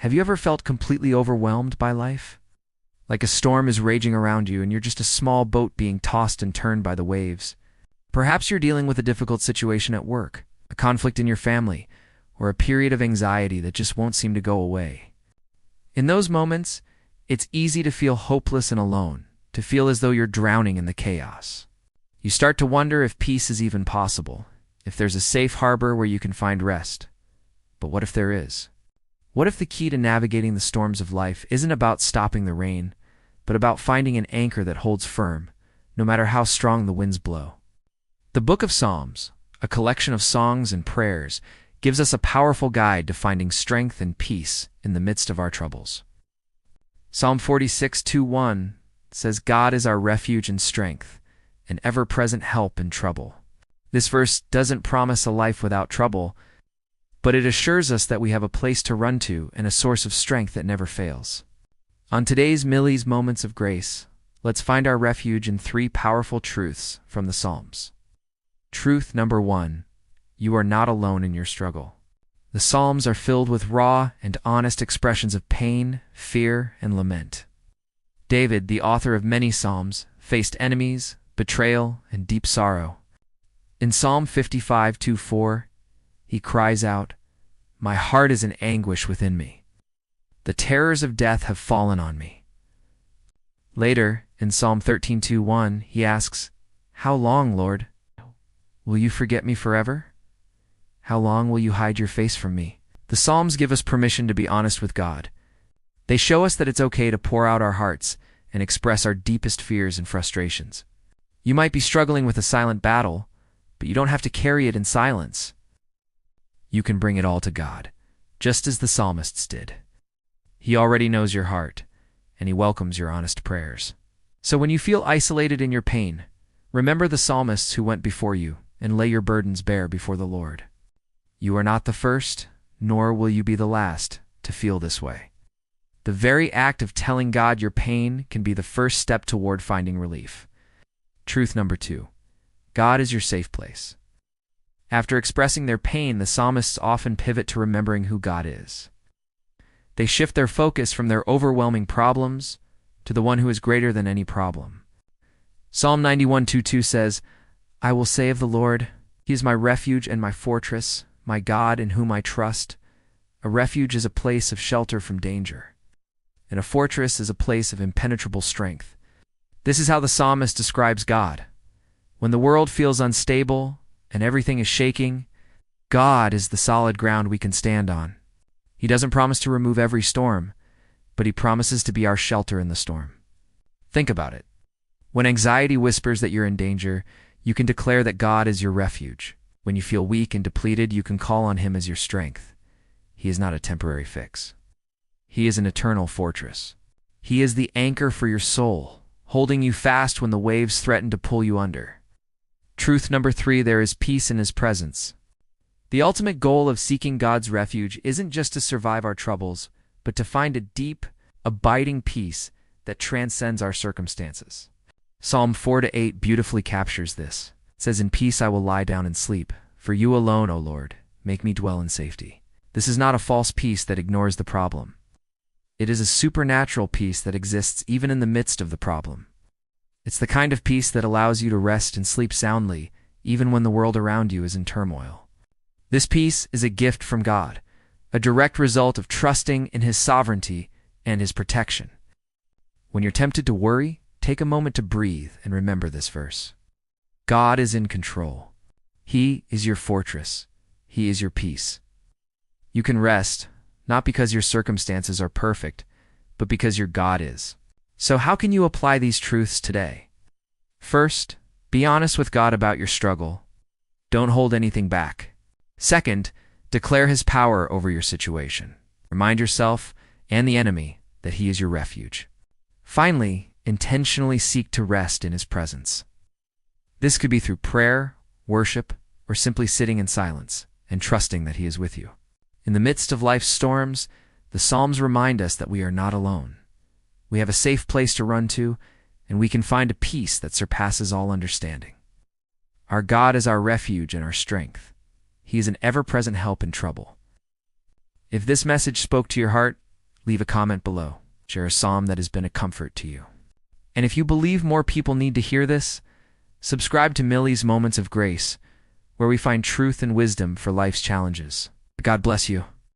Have you ever felt completely overwhelmed by life? Like a storm is raging around you and you're just a small boat being tossed and turned by the waves. Perhaps you're dealing with a difficult situation at work, a conflict in your family, or a period of anxiety that just won't seem to go away. In those moments, it's easy to feel hopeless and alone, to feel as though you're drowning in the chaos. You start to wonder if peace is even possible, if there's a safe harbor where you can find rest. But what if there is? What if the key to navigating the storms of life isn't about stopping the rain, but about finding an anchor that holds firm, no matter how strong the winds blow? The Book of Psalms, a collection of songs and prayers, gives us a powerful guide to finding strength and peace in the midst of our troubles. Psalm 46:2-1 says, "God is our refuge and strength, an ever-present help in trouble." This verse doesn't promise a life without trouble, but it assures us that we have a place to run to and a source of strength that never fails. On today's Millie's Moments of Grace, let's find our refuge in 3 powerful truths from the Psalms. Truth number 1, you are not alone in your struggle. The Psalms are filled with raw and honest expressions of pain, fear, and lament. David, the author of many Psalms, faced enemies, betrayal, and deep sorrow. In Psalm 55:2-4, he cries out, "My heart is in anguish within me. The terrors of death have fallen on me." Later, in Psalm 13:2-1, he asks, "How long, Lord? Will you forget me forever? How long will you hide your face from me?" The Psalms give us permission to be honest with God. They show us that it's okay to pour out our hearts and express our deepest fears and frustrations. You might be struggling with a silent battle, but you don't have to carry it in silence. You can bring it all to God, just as the psalmists did. He already knows your heart, and he welcomes your honest prayers. So when you feel isolated in your pain, remember the psalmists who went before you and lay your burdens bare before the Lord. You are not the first, nor will you be the last, to feel this way. The very act of telling God your pain can be the first step toward finding relief. Truth number 2, God is your safe place. After expressing their pain, the psalmists often pivot to remembering who God is. They shift their focus from their overwhelming problems to the one who is greater than any problem. Psalm 91:2 says, "I will say of the Lord, He is my refuge and my fortress, my God in whom I trust." A refuge is a place of shelter from danger, and a fortress is a place of impenetrable strength. This is how the psalmist describes God. When the world feels unstable and everything is shaking, God is the solid ground we can stand on. He doesn't promise to remove every storm, but he promises to be our shelter in the storm. Think about it. When anxiety whispers that you're in danger, you can declare that God is your refuge. When you feel weak and depleted, you can call on him as your strength. He is not a temporary fix. He is an eternal fortress. He is the anchor for your soul, holding you fast when the waves threaten to pull you under. Truth number 3, there is peace in his presence. The ultimate goal of seeking God's refuge isn't just to survive our troubles, but to find a deep, abiding peace that transcends our circumstances. Psalm 4-8 beautifully captures this. It says, "In peace I will lie down and sleep, for you alone, O Lord, make me dwell in safety." This is not a false peace that ignores the problem. It is a supernatural peace that exists even in the midst of the problem. It's the kind of peace that allows you to rest and sleep soundly, even when the world around you is in turmoil. This peace is a gift from God, a direct result of trusting in his sovereignty and his protection. When you're tempted to worry, take a moment to breathe and remember this verse. God is in control. He is your fortress. He is your peace. You can rest, not because your circumstances are perfect, but because your God is. So how can you apply these truths today? First, be honest with God about your struggle. Don't hold anything back. Second, declare his power over your situation. Remind yourself and the enemy that he is your refuge. Finally, intentionally seek to rest in his presence. This could be through prayer, worship, or simply sitting in silence and trusting that he is with you. In the midst of life's storms, the Psalms remind us that we are not alone. We have a safe place to run to, and we can find a peace that surpasses all understanding. Our God is our refuge and our strength. He is an ever-present help in trouble. If this message spoke to your heart, leave a comment below. Share a psalm that has been a comfort to you. And if you believe more people need to hear this, subscribe to Millie's Moments of Grace, where we find truth and wisdom for life's challenges. God bless you.